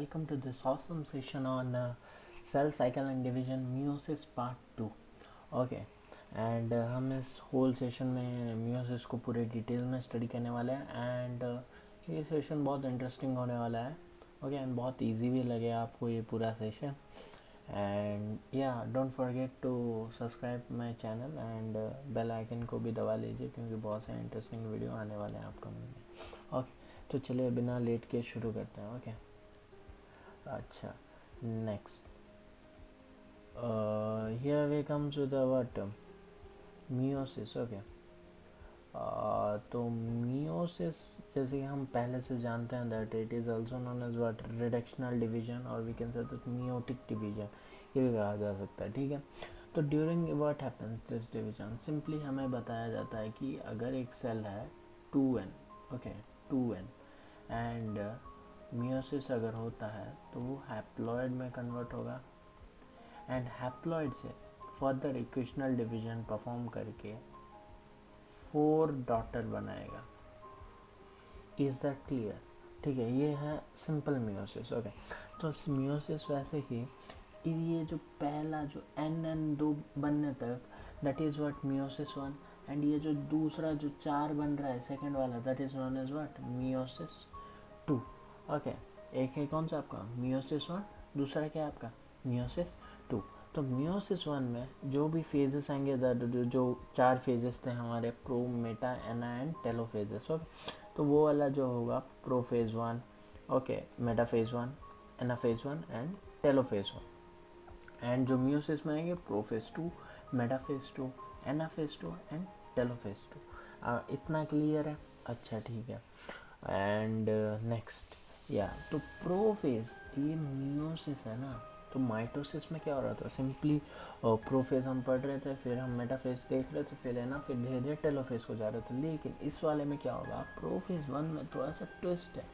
welcome to this awesome session on cell cycle and division meiosis part 2. Okay and हम इस whole session में meiosis को पूरे detail में स्टडी करने वाले हैं एंड ये सेशन बहुत इंटरेस्टिंग होने वाला है. ओके एंड बहुत इजी भी लगे आपको ये पूरा session. And yeah don't forget to subscribe my channel and bell icon को भी दबा लीजिए क्योंकि बहुत सारे इंटरेस्टिंग वीडियो आने वाले हैं अपकमिंग में. ओके तो चलिए बिना लेट के शुरू करते हैं. ओके अच्छा next here we come to the what meiosis. Okay तो meiosis जैसे कि हम पहले से जानते हैं that it is also known as what reductional division or we can say that meiotic division ये भी कहा जा सकता है. ठीक है तो during what happens this division simply हमें बताया जाता है कि अगर एक सेल है 2n. Okay 2n and meiosis अगर होता है तो वो हैप्लॉइड में कन्वर्ट होगा एंड हैप्लॉइड से फर्दर इक्वेशनल डिवीजन परफॉर्म करके 4 डॉटर बनाएगा. Is that clear? ठीक है ये है सिंपल मियोसिस. ओके तो मियोसिस वैसे ही ये जो पहला जो एन दो बनने तक that is what meiosis 1 and ये जो दूसरा जो 4 बन रहा है सेकंड वाला that is known as what meiosis 2. Okay एक है कौन सा आपका मियोसिस 1 दूसरा क्या है आपका मियोसिस 2. तो मियोसिस 1 में जो भी फेजेस आएंगे जो 4 फेजेस थे हमारे pro meta ana and telophases. Okay तो वो वाला जो होगा pro phase 1 okay meta phase 1 ana phase 1 and telophase 1 and जो मियोसिस में आएंगे prophase 2 metaphase 2 anaphase 2 and telophase 2. इतना क्लियर है? अच्छा ठीक है. एंड नेक्स्ट या तो प्रोफेज ये मियोसिस है ना तो माइटोसिस में क्या हो रहा था सिंपली प्रोफेज हम पढ़ रहे थे फिर हम मेटाफेज देख रहे थे फिर है ना फिर धीरे धीरे टेलोफेज को जा रहे थे. लेकिन इस वाले में क्या होगा प्रोफेज 1 में थोड़ा सा ट्विस्ट है.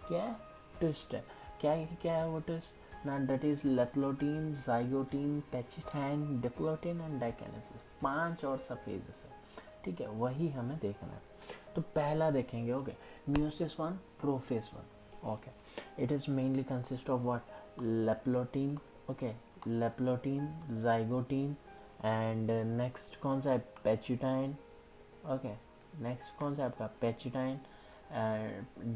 क्या है ट्विस्ट है? क्या है वो ट्विस्ट ना that is leptotene zygotene pachytene diplotene and diakinesis 5 और सब फेजेस है. ठीक है वही हमें देखना है. तो पहला देखेंगे. Okay meiosis 1 prophase 1. Okay it is mainly consist of what leptotene. Okay leptotene zygotene and next कौन सा है पेचिटाइन. ओके नेक्स्ट कौन सा आपका पेचिटाइन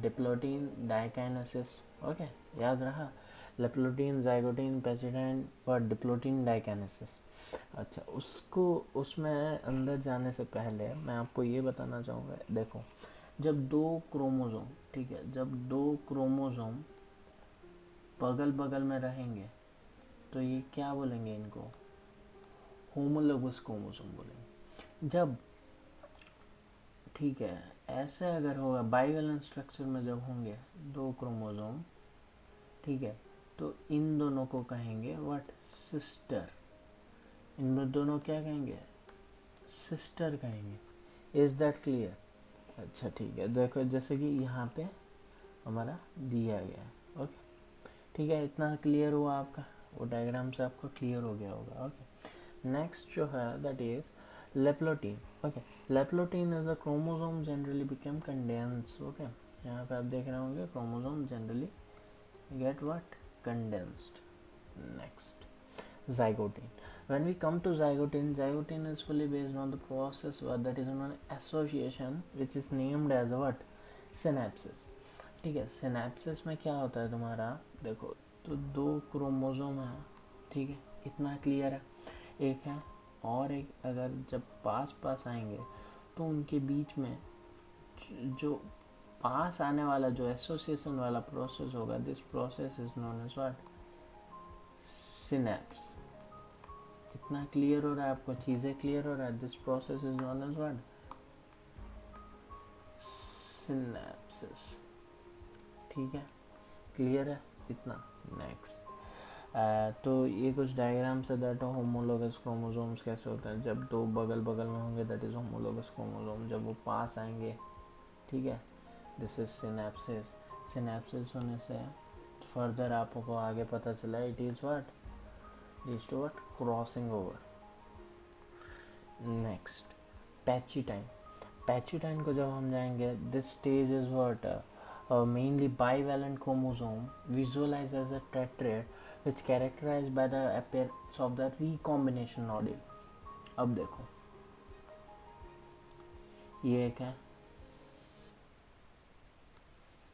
डिप्लोटीन डाइकाइनेसिस. ओके याद रहा लेप्लोटीन जाइगोटीन पेचिटाइन और डिप्लोटीन डाइकाइनेसिस. अच्छा उसको उसमें अंदर जाने से पहले मैं आपको ये बताना चाहूँगा. देखो जब 2 क्रोमोसोम ठीक है जब 2 क्रोमोसोम बगल बगल में रहेंगे तो ये क्या बोलेंगे इनको होमोलोगस क्रोमोसोम बोलेंगे. जब ठीक है ऐसे अगर होगा बाइवेलेंट स्ट्रक्चर में जब होंगे 2 क्रोमोसोम ठीक है तो इन दोनों को कहेंगे व्हाट सिस्टर. इन दोनों क्या कहेंगे सिस्टर कहेंगे. Is that clear? अच्छा ठीक है देखो जैसे कि यहाँ पे हमारा दिया गया है. ओके ठीक है इतना क्लियर हुआ आपका वो डायग्राम से आपको क्लियर हो गया होगा. ओके नेक्स्ट जो है that is leptotene. Okay leptotene is the chromosome generally become condense. Okay यहाँ पे आप देख रहे होंगे chromosome generally get what condensed. Next zygote. When we come to zygote is fully based on the process that is an association which is named as what synapses. ठीक है synapses में क्या होता है तुम्हारा देखो तो 2 क्रोमोसोम है. ठीक है इतना क्लियर है. एक है और एक अगर जब पास पास आएंगे तो उनके बीच में जो पास आने वाला जो एसोसिएशन वाला प्रोसेस होगा this process is known as what synapse. इतना क्लियर हो रहा है आपको चीज़ें क्लियर हो रहा है. This process is known as what synapsis. ठीक है क्लियर है इतना. नेक्स्ट तो ये कुछ डायग्राम्स है दैट होमोलोगस क्रोमोसोम्स कैसे होते हैं जब 2 बगल बगल में होंगे दैट इज होमोलोगस क्रोमोसोम. जब वो पास आएंगे ठीक है दिस इज सिनेप्सिस. सिनेप्सिस होने से फर्दर आपको आगे पता चला it is what leads to what crossing over. Next pachytene. Pachytene को जब हम जाएंगे this stage is what mainly bivalent chromosome visualized as a tetrad which characterized by the appearance of the recombination nodule. अब देखो ये एक है,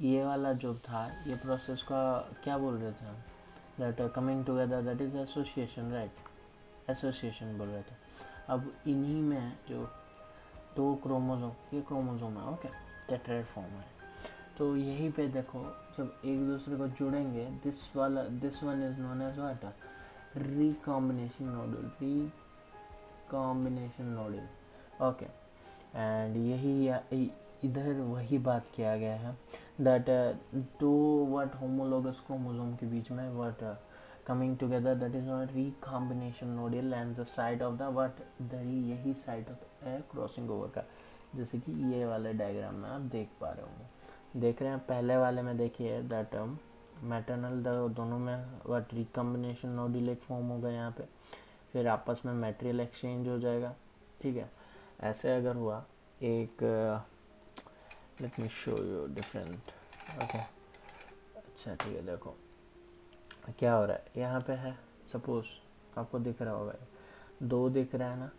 ये वाला जो था ये प्रोसेस का क्या बोल रहे थे हम, that coming together, that is association, right, association बोल रहे थे। अब इन्हीं में जो दो क्रोमोसोम, ये क्रोमोसोम है, ओके, टेट्राइड फॉर्म है, तो यहीं पे देखो जब एक दूसरे को जुड़ेंगे, this one is known as what, recombination nodule, recombination nodule, okay. And यही इधर वही बात किया गया है दैट दो व्हाट होमोलोगस क्रोमोसोम के बीच में what coming together, that is not recombination nodule and the site of the what, इधर ही यही साइट होता है क्रॉसिंग ओवर का, जैसे कि ये वाले डायग्राम में आप देख पा रहे होंगे, देख रहे हैं पहले वाले में, देखिए दैट मैटरनल दोनों में व्हाट रिकॉम्बिनेशन नोडुल एक फॉर्म होगा यहाँ पे, फिर आपस में मैटेरियल एक्सचेंज हो जाएगा, ठीक है। ऐसे अगर हुआ एक, let me show you different, okay, अच्छा ठीक है, देखो क्या हो रहा है यहाँ पे है, सपोज आपको दिख रहा होगा, दो दिख रहा है ना,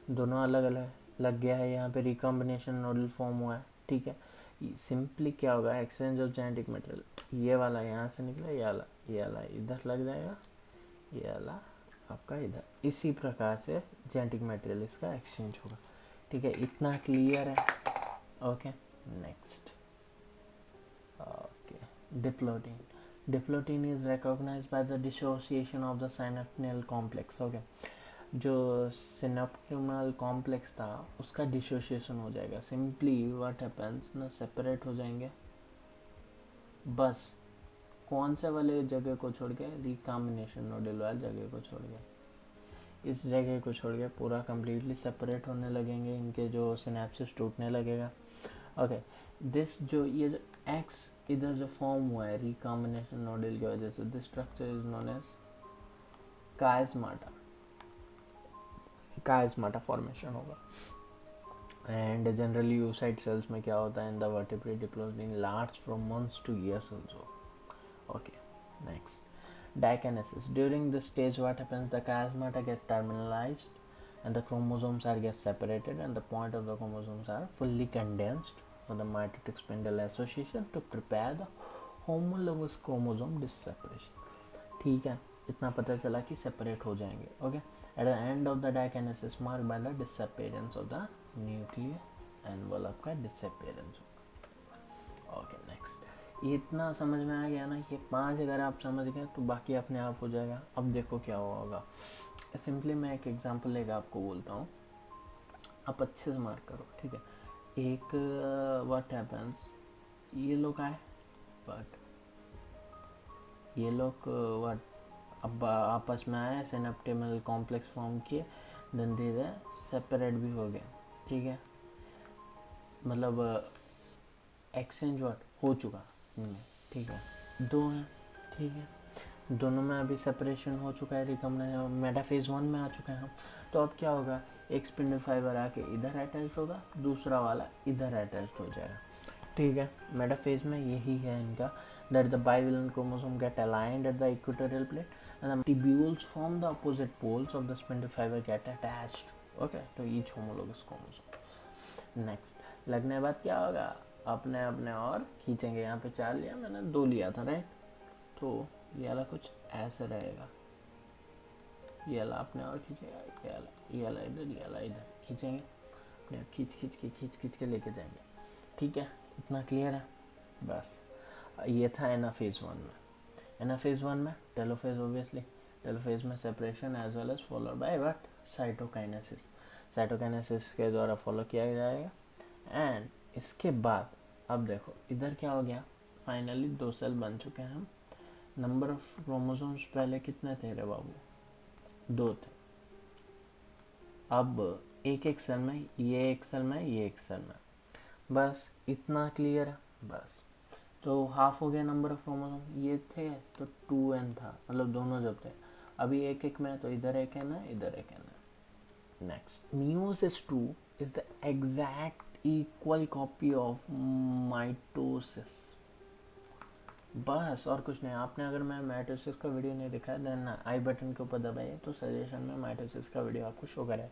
दोनों अलग अलग लग गया है, यहाँ पे रिकॉम्बिनेशन नोडल फॉर्म हुआ है, ठीक है। सिंपली क्या होगा, एक्सचेंज ऑफ जेनेटिक मटेरियल, ये वाला यहाँ से निकला, ये वाला इधर लग जाएगा, ये वाला आपका इधर, इसी प्रकार से जेनेटिक मटेरियल इसका एक्सचेंज होगा, ठीक है, इतना क्लियर है, okay. Next, okay, diplotin. Diplotin is recognized by the dissociation of the synaptic complex, okay, जो सिनेप्टिमल कॉम्प्लेक्स था उसका डिसोसिएशन हो जाएगा, सिंपली व्हाट हैपेंस ना, सेपरेट हो जाएंगे, बस कौन से वाले जगह को छोड़ के, रिकॉम्बिनेशन नोडल वाले जगह को छोड़ के, इस जगह को छोड़ के पूरा कम्प्लीटली सेपरेट होने लगेंगे, इनके जो सिनेप्सिस टूटने लगेगा, ओके। दिस जो ये जो एक्स इधर जो फॉर्म हुआ है रिकॉम्बिनेशन नोडल की वजह से, this structure is known as chiasmata, chiasmata formation होगा। एंड जनरली यूसाइड सेल्स में क्या होता है, in the vertebrate diplotene last from months to years also, okay. Next, dikinesis. During this stage what happens, the chiasmata get terminalized and the chromosomes are get separated and the point of the chromosomes are fully condensed for the mitotic spindle association to prepare the homologous chromosome disseparation, ठीक है, इतना पता चला कि separate हो जाएंगे, okay. At the end of the diakinesis mark by the disappearance of the nuclear envelope का disappearance, okay. Next, ये इतना समझ में आ गया ना, ये 5 अगर आप समझ गए तो बाकी अपने आप हो जाएगा। अब देखो क्या होगा, सिंपली मैं एक एग्जांपल लेकर आपको बोलता हूँ, आप अच्छे से मार्क करो, ठीक है। एक व्हाट हैपेंस, ये लोग आए, बट ये लोग व्हाट अब आपस में आए, सिनेप्टिमल कॉम्प्लेक्स फॉर्म किए, देन धीरे सेपरेट भी हो गए, ठीक है, मतलब एक्सचेंज व्हाट हो चुका इनमें, ठीक है, दो हैं, ठीक है, दोनों में अभी सेपरेशन हो चुका है, रिकॉम्बिनेशन मेटाफेज 1 में आ चुके हैं हम, तो अब क्या होगा, एक स्पिंडल फाइबर आके इधर अटैच होगा, दूसरा वाला इधर अटैच हो जाएगा, ठीक है। मेटाफेज में यही है इनका, that the bivalent chromosome get aligned at the equatorial plate and the tubules from the opposite poles of the spindle fiber get attached, okay, to each homologous chromosome. Next, लगने के बाद क्या होगा, अपने अपने और खींचेंगे, यहाँ पे 4 लिया मैंने, 2 लिया था, राइट, तो ये वाला कुछ ऐसे रहेगा, ये वाला अपने और खींचेगा, ये वाला इधर, ये वाला इधर खींचेंगे, अपने खींच के लेके जाएंगे, ठीक है, इतना क्लियर है, बस। ये था एनाफेज 1 में, एनाफेज 1 में टेलोफेज, ऑब्वियसली टेलोफेज में separation as well as followed by what, cytokinesis, cytokinesis के द्वारा फॉलो किया जाएगा। एंड इसके बाद अब देखो इधर क्या हो गया, फाइनली 2 सेल बन चुके हैं हम, नंबर ऑफ क्रोमोसोम्स पहले कितने थे रे बाबू, 2 थे, अब एक एक सेल में, ये एक सेल में, ये एक सेल में, बस इतना क्लियर है, बस। तो हाफ हो गया नंबर ऑफ क्रोमोसोम, ये थे तो 2n था, मतलब दोनों जब थे, अभी एक एक में, तो इधर एक n है, इधर एक n है। Next, meiosis 2 is the exact equal copy of mitosis, बस और कुछ नहीं। आपने अगर मैं माइटोसिस का वीडियो नहीं देखा है देन आई बटन के ऊपर दबाइए तो सजेशन में माइटोसिस का वीडियो आपको शो करेगा,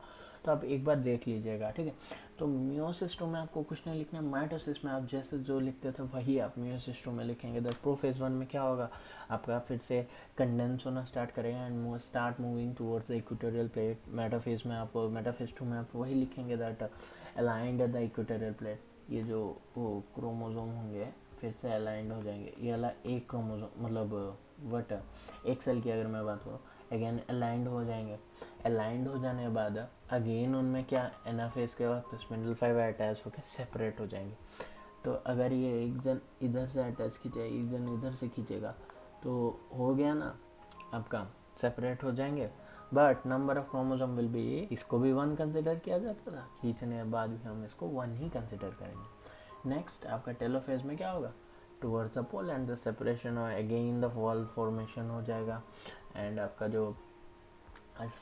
तो आप एक बार देख लीजिएगा, ठीक है। तो मियोसिस टू में आपको कुछ नहीं लिखना है, माइटोसिस में आप जैसे जो लिखते थे वही आप मियोसिस टू में लिखेंगे। द प्रोफेज वन में क्या होगा, आपका फिर से कंडेंस होना स्टार्ट करेगा and start moving towards the equatorial plate. Metaphase में आप मेटाफेज टू में आप वही लिखेंगे that aligned the equatorial plate. ये जो वो क्रोमोजोम होंगे फिर से अलाइंड हो जाएंगे। ये वाला एक क्रोमोजोम मतलब वट एक सेल की अगर मैं बात करूँ अगेन अलाइंड हो जाएंगे। अलाइंड हो जाने के बाद अगेन उनमें क्या एनाफेज के वक्त स्पिंडल फाइबर अटैच होकर सेपरेट हो जाएंगे। तो अगर ये एक जन इधर से अटैच खींचे एक जन इधर से खींचेगा तो हो गया ना आपका, सेपरेट हो जाएंगे। But number of chromosome will be, इसको भी वन कंसिडर किया जाता था, खींचने के बाद भी हम इसको वन ही कंसिडर करेंगे। नेक्स्ट आपका टेलोफेज में क्या होगा, towards the pole and the separation और अगेन द वॉल फॉर्मेशन हो जाएगा एंड आपका जो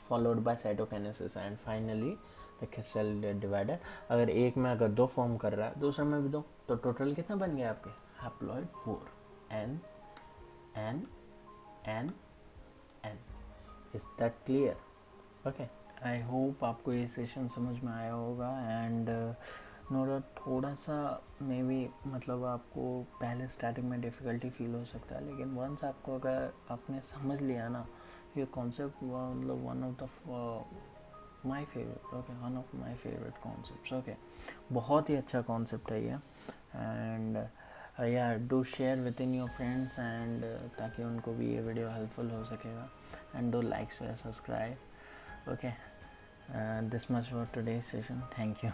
followed by cytokinesis and finally the cell divided. अगर एक में अगर दो फॉर्म कर रहा है दूसरे में भी दो, तो टोटल कितने बन गए आपके, haploid 4, N N N N. Is that clear? Okay, I hope आपको ये सेशन समझ में आया होगा एंड नोरा थोड़ा सा मे बी मतलब आपको पहले स्टार्टिंग में डिफ़िकल्टी फील हो सकता है, लेकिन वंस आपको अगर आपने समझ लिया ना, ये कॉन्सेप्ट मतलब one of the my favourite, okay, one of my favourite concept, okay. बहुत ही अच्छा कॉन्सेप्ट है ये एंड या do share with in your friends and ताकि उनको भी ये वीडियो हेल्पफुल हो सकेगा and do like share subscribe, okay. This much for today's session. Thank you.